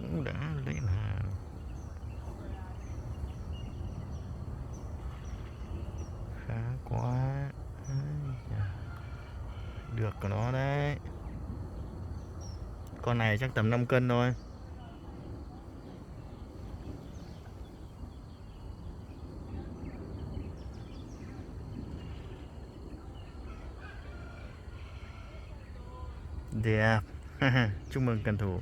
cũng đã lấy là khá quá. Được của nó đấy. Con này chắc tầm 5 cân thôi. Đẹp. Chúc mừng cần thủ.